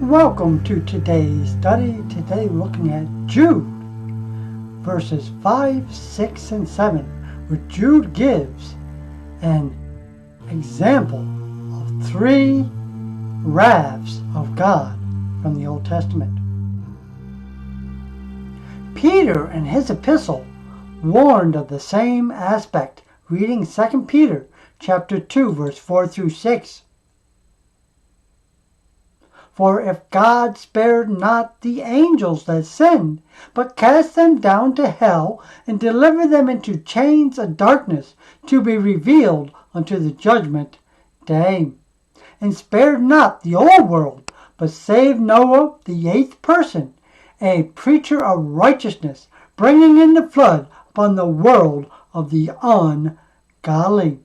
Welcome to today's study. Today looking at Jude, verses 5, 6, and 7, where Jude gives an example of 3 wraths of God from the Old Testament. Peter in his epistle warned of the same aspect, reading 2 Peter chapter 2, verse 4 through 6. For if God spared not the angels that sinned, but cast them down to hell, and delivered them into chains of darkness, to be revealed unto the judgment day, and spared not the old world, but saved Noah, the 8th person, a preacher of righteousness, bringing in the flood upon the world of the ungodly,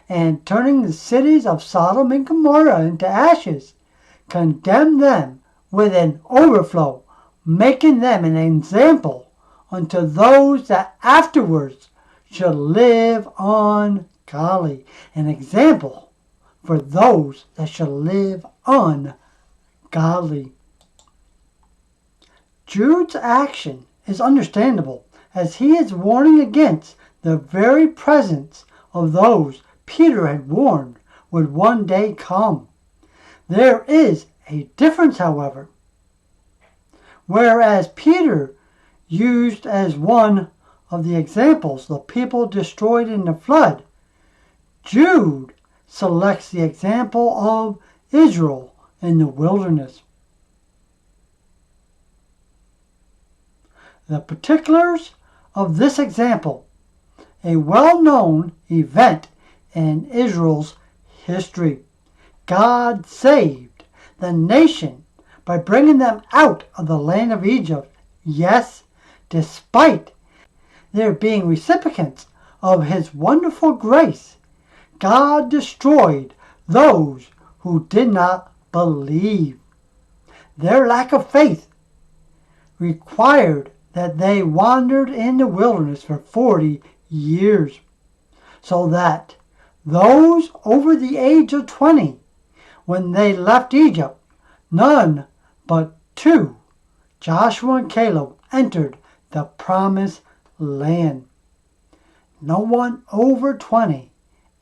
and turning the cities of Sodom and Gomorrah into ashes, condemned them with an overflow, making them an example unto those that afterwards should live ungodly. An example for those that shall live ungodly. Jude's action is understandable, as he is warning against the very presence of those Peter had warned would one day come. There is a difference, however. Whereas Peter used as one of the examples the people destroyed in the flood, Jude selects the example of Israel in the wilderness. The particulars of this example, a well-known event in Israel's history. God saved the nation by bringing them out of the land of Egypt. Yes, despite their being recipients of his wonderful grace, God destroyed those who did not believe. Their lack of faith required that they wandered in the wilderness for 40 years, so that those over the age of 20, when they left Egypt, none but 2, Joshua and Caleb, entered the promised land. No one over 20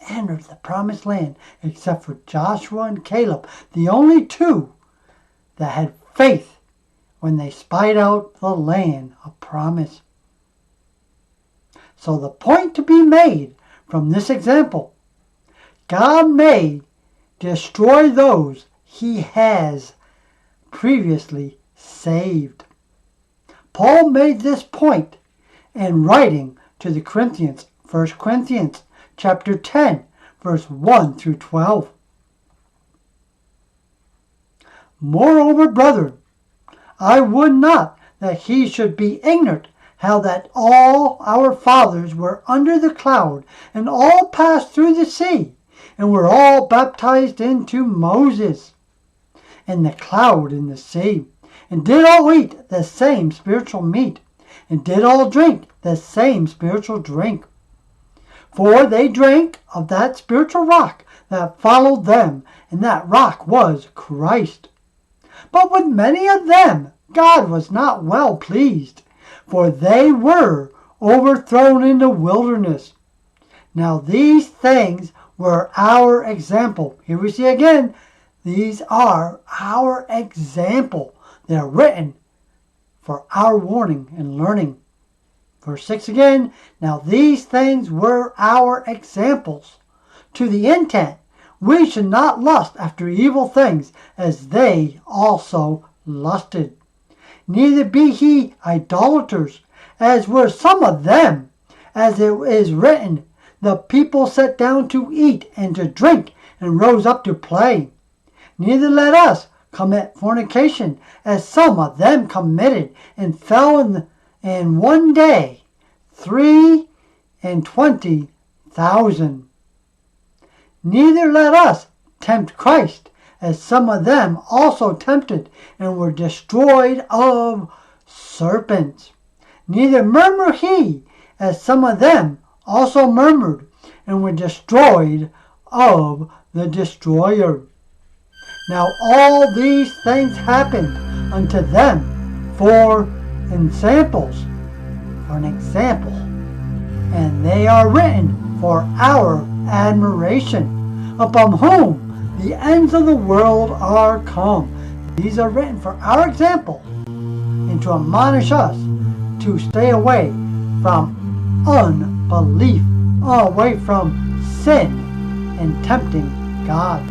entered the promised land except for Joshua and Caleb, the only 2 that had faith when they spied out the land of promise. So the point to be made from this example, God may destroy those he has previously saved. Paul made this point in writing to the Corinthians, 1 Corinthians chapter 10, verse 1 through 12. Moreover, brethren, I would not that he should be ignorant how that all our fathers were under the cloud, and all passed through the sea, and were all baptized into Moses in the cloud and the sea, and did all eat the same spiritual meat, and did all drink the same spiritual drink. For they drank of that spiritual rock that followed them, and that rock was Christ. But with many of them God was not well pleased, for they were overthrown in the wilderness. Now these things were our example. Here we see again, these are our example. They are written for our warning and learning. Verse 6 again, now these things were our examples, to the intent we should not lust after evil things, as they also lusted. Neither be ye idolaters, as were some of them, as it is written, the people sat down to eat and to drink, and rose up to play. Neither let us commit fornication, as some of them committed, and fell in one day 23,000. Neither let us tempt Christ, as some of them also tempted, and were destroyed of serpents. Neither murmur he, as some of them also murmured, and were destroyed of the destroyer. Now all these things happened unto them for examples, and they are written for our admiration, upon whom the ends of the world are come. These are written for our example, and to admonish us to stay away from unbelief, away from sin and tempting God.